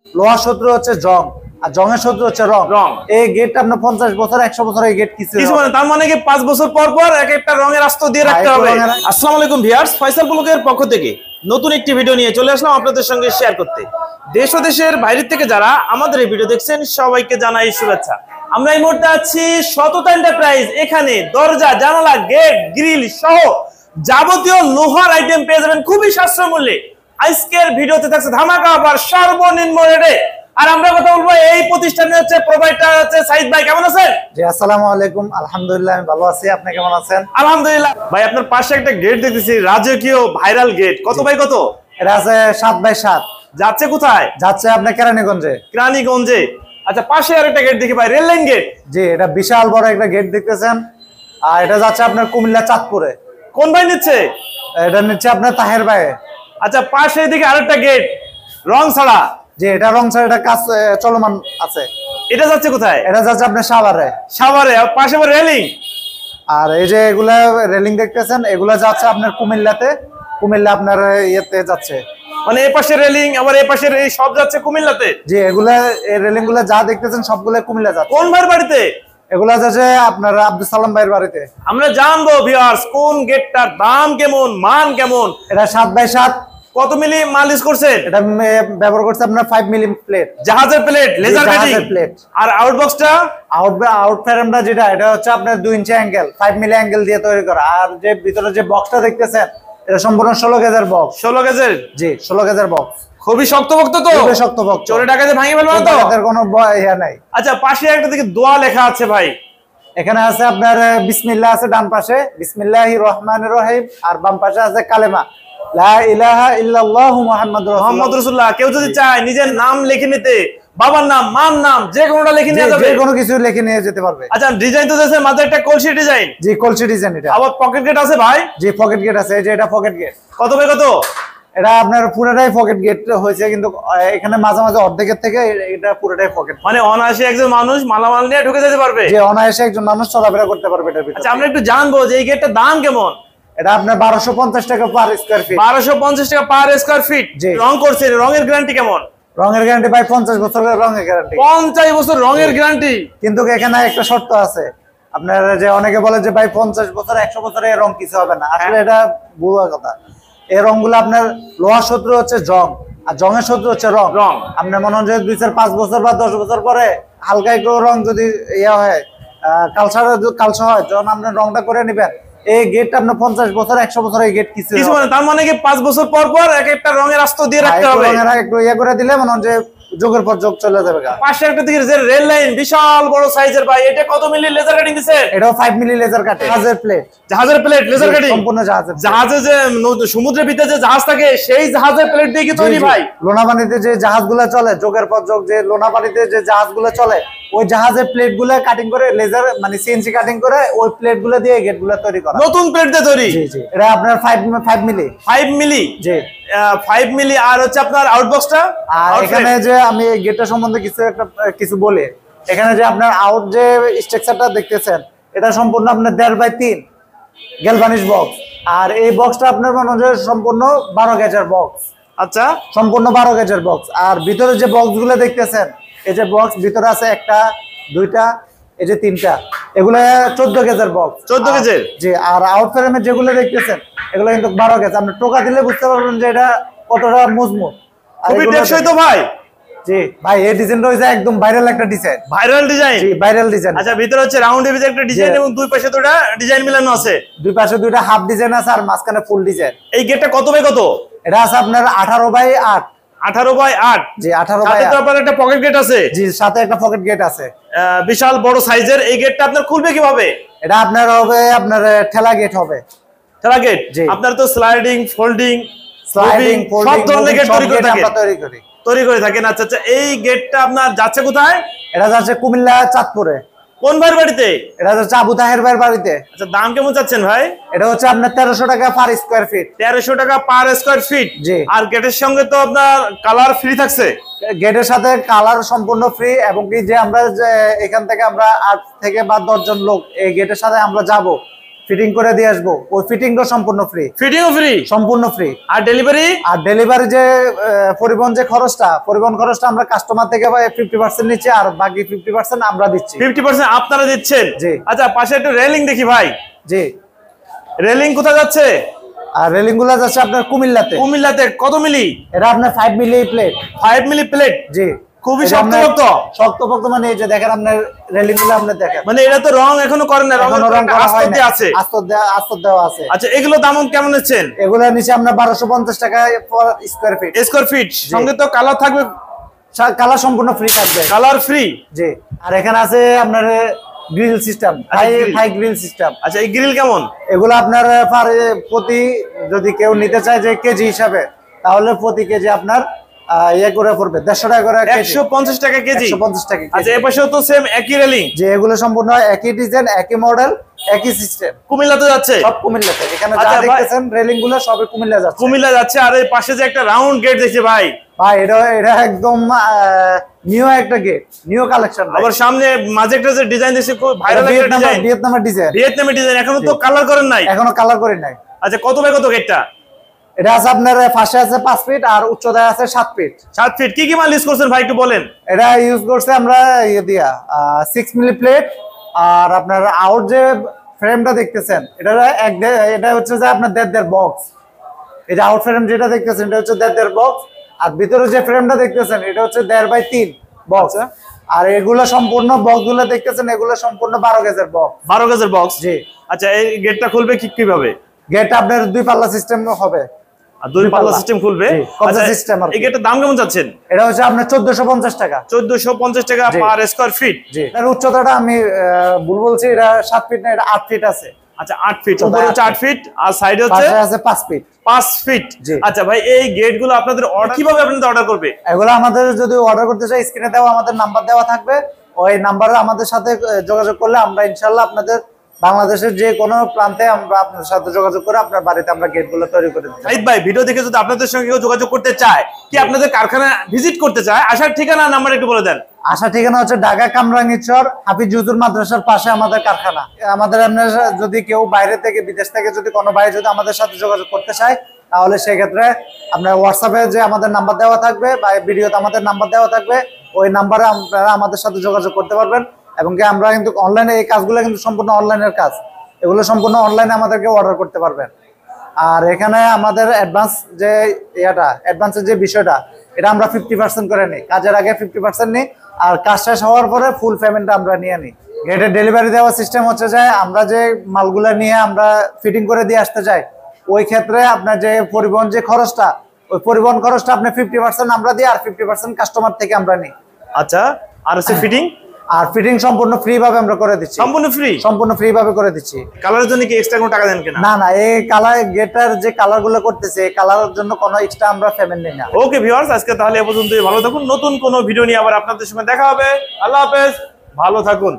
লোহার শত্রু হচ্ছে জং, আর জংয়ের শত্রু হচ্ছে রং। এই গেটটা আপনার 50 বছর 100 বছর এই গেট কিছু মানে তার মানে কি 5 বছর পর পর এক একটা রঙের আস্ত দিয়ে রাখতে হবে। আসসালামু আলাইকুম ভিউয়ার্স, ফয়সাল ব্লগের পক্ষ থেকে নতুন একটি ভিডিও নিয়ে চলে আসলাম আপনাদের সঙ্গে শেয়ার করতে। দেশ ও দেশের বাইরে থেকে যারা আমাদের এই ভিডিও দেখছেন সবাইকে জানাই শুভেচ্ছা। আমরা এই মুহূর্তে আছি সততা এন্টারপ্রাইজ। এখানে দরজা, জানালা, গেট, গ্রিল সহ যাবতীয় লোহার আইটেম পেয়ে যাবেন খুবই সাশ্রয় মূল্যে। আজকের ভিডিওতে থাকছে ধামাকা অফার সর্বনিম্ন রেটে। আর আমরা কথা বলবো এই প্রতিষ্ঠানে হচ্ছে প্রোভাইডার হচ্ছে সাইদ ভাই। কেমন আছেন? জি আসসালামু আলাইকুম, আলহামদুলিল্লাহ আমি ভালো আছি। আপনি কেমন আছেন? আলহামদুলিল্লাহ। ভাই আপনার পাশে একটা গেট দেখতেছি, রাজকীয় ভাইরাল গেট। কত বাই কত? এটা আছে 7x7। যাচ্ছে কোথায়? যাচ্ছে আপনার কেরানীগঞ্জে। কেরানীগঞ্জে। আচ্ছা, পাশে আরেকটা গেট দেখি ভাই, রেল লাইন গেট। জি, এটা বিশাল বড় একটা গেট দেখতেছেন। আর এটা যাচ্ছে আপনার কুমিল্লা চাঁদপুরে। কোন ভাই নিচ্ছে? এটা নিচ্ছে আপনার তাহের ভাই। আচ্ছা, পাশে এদিকে আরেকটা গেট রং ছাড়া। জি, এটা রং ছাড়া, এটা কাজ চলমান আছে। এটা যাচ্ছে কোথায়? এটা যাচ্ছে আপনার সাভারে। সাভারে। আর পাশে আবার রেলিং। আর এই যে এগুলা রেলিং দেখতেছেন, এগুলা যাচ্ছে আপনার কুমিল্লাতে। কুমিল্লা আপনার ইয়েতে যাচ্ছে, মানে এই পাশে রেলিং, আবার এই পাশের এই সব যাচ্ছে কুমিল্লাতে। জি, এগুলা এই রেলিং গুলা যা দেখতেছেন সবগুলা কুমিল্লা যাচ্ছে। কোন ভাইয়ের বাড়িতে? এগুলা যাচ্ছে আপনার আব্দুল সালাম ভাইয়ের বাড়িতে। আমরা জানবো ভিউয়ার্স কোন গেটটার দাম কেমন, মান কেমন। এটা 7x7। কত মিলি মাল ইউজ করছেন? এটা ব্যবহার করছে আপনার 5 মিলি প্লেট, জাহাজের প্লেট, লেজার কাটিং প্লেট। আর আউটবক্সটা আউট ফ্রেমটা যেটা, এটা হচ্ছে আপনার 2 ইঞ্চি অ্যাঙ্গেল, 5 মিলি অ্যাঙ্গেল দিয়ে তৈরি করা। আর যে ভিতরে যে বক্সটা দেখতেছেন, এটা সম্পূর্ণ 16 গেজের বক্স। 16 গেজের? জি, 16 গেজের বক্স। খুবই শক্তপোক্ত তো? খুবই শক্তপোক্ত। চোরে ডাকাতে ভাঙে ফেলবে না তো? এর কোনো ইয়া নাই। আচ্ছা, পাশে একটা দিকে দোয়া লেখা আছে ভাই। এখানে আছে আপনার বিসমিল্লাহ আছে ডান পাশে, বিসমিল্লাহির রহমানির রহিম। আর বাম পাশে আছে কালেমা, লা ইলাহা ইল্লাল্লাহু মুহাম্মাদুর রাসূলুল্লাহ। কেউ যদি চায় নিজের নাম লিখে নিতে, বাবার নাম, মার নাম, যে কোনোটা লিখে নিয়ে যাবে, যে কোনো কিছু লিখে নিয়ে যেতে পারবে। আচ্ছা, ডিজাইন তো দিয়েছেন মাঝে একটা কলসি ডিজাইন। জি, কলসি ডিজাইন। এটা আবার পকেট গেট আছে ভাই। জি, পকেট গেট আছে। এই যে এটা পকেট গেট। কত বাই কত? এটা আপনার পুরোটাই পকেট গেট হয়েছে, কিন্তু এখানে মাঝে মাঝে অর্ধেকের থেকে এটা পুরোটাই পকেট। মানে অনায়াসে একজন মানুষ মালামাল নিয়ে ঢুকে যেতে পারবে। যে অনায়াসে একজন মানুষ চলাফেরা করতে পারবে এটার ভিতরে। আচ্ছা, আমরা একটু জানবো যে এই গেটটার দাম কেমন। এটা আপনার 1250 টাকা পার স্কয়ার ফিট। 1250 টাকা পার স্কয়ার ফিট। রং করছেন, রঙের গ্যারান্টি কেমন? রঙের গ্যারান্টি ভাই 50 বছরের রঙের গ্যারান্টি। 50 বছর রঙের গ্যারান্টি। কিন্তু এখানে একটা শর্ত আছে আপনার, যে অনেকে বলে যে ভাই 50 বছর 100 বছরে এই রং কিছু হবে না। আসলে এটা ভুয়া কথা। এই রংগুলো আপনার লোহার শত্রু হচ্ছে জং, আর জংয়ের শত্রু হচ্ছে রং। আপনার মনে হয় যে 2-4-5 বছর বা 10 বছর পরে হালকা একটু রং যদি ইয়া হয়, কালচা হয়, যখন আপনার রংটা করে নেবেন, এই গেটটা আপনার 50 বছর 100 বছর এই গেট কিছু মানে তার মানে কি 5 বছর পর পর এক একটা রঙের আস্ত দিয়ে রাখতে হবে। একটু ইয়া করে দিলে মনে হয় যে যোগের পর যোগ চলে যাবে। পাশে একটা দিকে যে রেল লাইন বিশাল বড় সাইজের ভাই, এটা কত মিলি লেজার কাটিং দিছে? এটাও 5 মিলি লেজার কাটিং। জাহাজের প্লেট, জাহাজের প্লেট লেজার কাটিং সম্পূর্ণ জাহাজের। জাহাজে যে সমুদ্রের ভিতরে যে জাহাজ থাকে সেই জাহাজের প্লেট দিয়ে কি তৈরি ভাই? লোনাপানিতে যে জাহাজগুলো চলে, যোগের পর যোগ যে লোনাপানিতে যে জাহাজগুলো চলে, ওই জাহাজের প্লেটগুলো কাটিং করে লেজার মানে সিএনসি কাটিং করে ওই প্লেটগুলো দিয়ে গেটগুলো তৈরি করা। নতুন প্লেট দিয়ে তৈরি? জি জি। এটা আপনার 5 মিলি। 5 মিলি? জি, 5 মিলি। আর হচ্ছে আপনার আউটবক্সটা? আর এখানে যে আমি এই গেটটা সম্বন্ধে কিছু বলি, এখানে যে আপনার আউট যে স্ট্রাকচারটা দেখতেছেন, এটা সম্পূর্ণ আপনার 1.5x3 গ্যালভানিশ বক্স। আর এই বক্সটা আপনার মনে হয় সম্পূর্ণ 12 গেজের বক্স। আচ্ছা, সম্পূর্ণ 12 গেজের বক্স। আর ভিতরে যে বক্সগুলো দেখতেছেন, এই যে বক্স ভিতরে আছে 1টা 2টা, এই যে 3টা, এগুলো 14 গেজের বক্স। 14 গেজের? জি। আর আউট ফ্রেমে যেগুলো দেখতেছেন এগুলো কিন্তু 12 গেজ। আপনি টোকা দিলে বুঝতে পারবেন যে এটা কতটা মজবুত। খুবই টেকসই তো ভাই। জি ভাই, এই ডিজাইনটা হইছে একদম ভাইরাল একটা ডিজাইন। Viral design? জি, ভাইরাল ডিজাইন। আচ্ছা, ভিতরে হচ্ছে রাউন্ড এর একটা ডিজাইন এবং দুই পাশে দুটো ডিজাইন মিলানো আছে। দুই পাশে দুইটা হাফ ডিজাইন আছে আর মাঝখানে ফুল ডিজাইন। এই গেটটা কত বাই কত? এটা আছে আপনার 18x8। 18x8? জি, 18x8। সাথে তো আপনার একটা পকেট গেট আছে? জি, সাথে একটা পকেট গেট আছে। বিশাল বড় সাইজের এই গেটটা আপনার খুলবে কিভাবে? এটা আপনার হবে আপনার ঠেলা গেট হবে। ঠেলা গেট? জি। আপনার তো স্লাইডিং, ফোল্ডিং, সব ধরনের গেট তৈরি করে থাকেন। আচ্ছা আচ্ছা, এই গেটটা আপনার যাচ্ছে কোথায়? এটা যাচ্ছে কুমিল্লা চাঁদপুরে। কোন ভাইয়ের বাড়িতে? এটা হচ্ছে আবু তাহের ভাইয়ের বাড়িতে। আচ্ছা, দাম কেমন চাচ্ছেন ভাই? এটা হচ্ছে আপনার 1300 টাকা পার স্কয়ার ফিট। 1300 টাকা পার স্কয়ার ফিট? জি। আর গেটের সঙ্গে তো আপনার কালার ফ্রি থাকছে? গেটের সাথে কালার সম্পূর্ণ ফ্রি। এবং কি যে আমরা এখান থেকে আমরা 8 থেকে বা 10 জন লোক এই গেটের সাথে আমরা যাব, ফিটিং করে দিয়ে আসবো, ওই ফিটিংটা সম্পূর্ণ ফ্রি। ফিটিংও ফ্রি, সম্পূর্ণ ফ্রি। আর ডেলিভারি যে পরিবহন যে পরিবহন খরচটা আমরা কাস্টমার থেকে 50% নিচ্ছি, আর বাকি 50% আমরা দিচ্ছি। 50% আপনারা দিচ্ছেন? জি। আচ্ছা, পাশে একটু রেলিং দেখি ভাই। জি। রেলিং কোথায় যাচ্ছে? আর রেলিং গুলা যাচ্ছে আপনার কুমিল্লাতে। কুমিল্লাতে কত মিলি? এটা আপনার 5 মিলি প্লেট। 5 milli plate? জি। খুবই শক্তপোক্ত। শক্তপোক্ত মানে এই যে দেখেন আপনার রেলিং গুলো আপনি দেখেন, মানে এটা তো রং এখনো করেন না, রং আস্তর আছে। আস্তর দেওয়া আছে। আচ্ছা, এগুলো দাম কেমন নিচ্ছেন? এগুলো নিচে আমরা 1250 টাকা per square feet. Square feet সঙ্গে তো কালার থাকবে? কালার সম্পূর্ণ ফ্রি থাকবে। Colour free? জি। আর এখানে আছে আপনার grill system, high grill system. আচ্ছা, এই গ্রিল কেমন? এগুলো আপনার প্রতি যদি কেউ নিতে চায় যে কেজি হিসাবে, তাহলে প্রতি কেজি আপনার ইয়ে করে পড়বে 150 টাকা করে। 150 টাকা কেজি? 150 টাকা। আচ্ছা, এই পাশেও তো সেম একই রেলিং? যে এগুলো সম্পূর্ণ একই ডিজাইন, একই মডেল, একই সিস্টেম। কুমিল্লাতে যাচ্ছে? সব কুমিল্লাতে। এখানে যা দেখতেছেন রেলিং গুলো সবই কুমিল্লা যাচ্ছে। কুমিল্লা যাচ্ছে। আর এই পাশে যে একটা রাউন্ড গেট দেখছি ভাই, এটা একদম নিউ একটা গেট, নিউ কালেকশন। আবার সামনে মাঝে একটা যে ডিজাইন দেখছি, খুব ভাইরাল একটা ডিজাইন, ভিয়েতনামের ডিজাইন। ভিয়েতনামের ডিজাইন। এখনো তো কালার করেন নাই? এখনো কালার করি নাই। আচ্ছা, কত বাই কত গেটটা? এটা আছে আপনার পাশে আছে 5 ফিট আর উচ্চতায় আছে 7 ফিট। 7 ফিট। কি কি মাল ইউজ করছেন ভাই একটু বলেন? এটা ইউজ করছে আমরা ইয়ে দিয়া 6 মিলি প্লেট। আর আপনার আউট যে ফ্রেমটা দেখতেছেন, এটা হচ্ছে যে আপনার 1.5 বক্স। এই যে আউট ফ্রেম যেটা দেখতেছেন এটা হচ্ছে 1.5 বক্স। আর ভিতরে যে ফ্রেমটা দেখতেছেন এটা হচ্ছে 1.5 বাই 3 বক্স। আর এগুলো সম্পূর্ণ বক্স গুলো দেখতেছেন, এগুলো সম্পূর্ণ 12 গেজের বক্স। 12 গেজের বক্স? জি। আচ্ছা, এই গেটটা খুলবে কিভাবে? গেটটা আপনার 2 পাল্লা সিস্টেম হবে। আর 2 পাল্লা সিস্টেম খুলবে? আচ্ছা, সিস্টেম। এই গেটের দাম কেমন যাচ্ছেন? এটা হচ্ছে আপনার 1450 টাকা। 1450 টাকা পার স্কয়ার ফিট? জি। এর উচ্চতাটা আমি ভুল বলছি, এটা 7 ফিট না, এটা 8 ফিট আছে। আচ্ছা, 8 ফিট। উপরে হচ্ছে 8 ফিট আর সাইডে হচ্ছে 5 ফিট। 5 ফিট। আচ্ছা ভাই, এই গেটগুলো আপনাদের কিভাবে আপনাদের অর্ডার করবে? এগুলো আমাদের যদি অর্ডার করতে চাই, স্ক্রিনে দেওয়া আমাদের নাম্বার দেওয়া থাকবে, ওই নাম্বারে আমাদের সাথে যোগাযোগ করলে আমরা ইনশাআল্লাহ আপনাদের বাংলাদেশের যে কোনো প্রান্তে আমরা আপনার সাথে যোগাযোগ করে আপনার বাড়িতে আমরা গেটগুলো তৈরি করে দিই। সাইদ ভাই, ভিডিও দেখে যদি আপনাদের সঙ্গে কেউ যোগাযোগ করতে চায়, কি আপনাদের কারখানা ভিজিট করতে চায়, আসার ঠিকানা নাম্বার একটু বলে দেন। আসার ঠিকানা হচ্ছে ঢাকা কামরাঙ্গীরচর হাফিজ হুজুর মাদ্রাসার পাশে আমাদের কারখানা। আমাদের যদি কেউ বাইরে থেকে, বিদেশ থেকে যদি কোনো ভাই যদি আমাদের সাথে যোগাযোগ করতে চায়, তাহলে সেক্ষেত্রে আপনার হোয়াটসঅ্যাপে যে আমাদের নাম্বার দেওয়া থাকবে বা ভিডিওতে আমাদের নাম্বার দেওয়া থাকবে, ওই নাম্বারে আপনারা আমাদের সাথে যোগাযোগ করতে পারবেন। এবং কি আমরা কিন্তু অনলাইনে এই কাজগুলো কিন্তু সম্পূর্ণ অনলাইনের কাজ, এগুলো সম্পূর্ণ অনলাইনে আমাদেরকে অর্ডার করতে পারবেন। আর এখানে আমাদের অ্যাডভান্সের যে বিষয়টা, এটা আমরা 50% করে নিই। কাজের আগে 50% নিই, আর কাজ শেষ হওয়ার পরে ফুল পেমেন্টটা আমরা নিয়ে নিই। গেটের ডেলিভারি দেওয়ার সিস্টেম হচ্ছে যে আমরা যে মালগুলা নিয়ে আমরা ফিটিং করে দিয়ে আসতে চাই, ওই ক্ষেত্রে আপনার যে পরিবহন যে খরচটা, ওই পরিবহন খরচটা আপনি 50% আমরা দিই, আর 50% কাস্টমার থেকে আমরা নিই। আচ্ছা, আর হচ্ছে ফিটিং? আর ফিটিং সম্পূর্ণ ফ্রি ভাবে আমরা করে দিচ্ছি। সম্পূর্ণ ফ্রি ভাবে করে দিচ্ছি। কালারের জন্য কি এক্সট্রা কোনো টাকা দেন কিনা? না, এই কালার গেটার যে কালার গুলো করতেছে, এই কালারের জন্য কোনো এক্সট্রা আমরা পেমেন্ট নেই না। ওকে ভিউয়ার্স, আজকে তাহলে এ পর্যন্তই। ভালো থাকুন। নতুন কোনো ভিডিও নিয়ে আবার আপনাদের সঙ্গে দেখা হবে। আল্লাহ হাফেজ, ভালো থাকুন।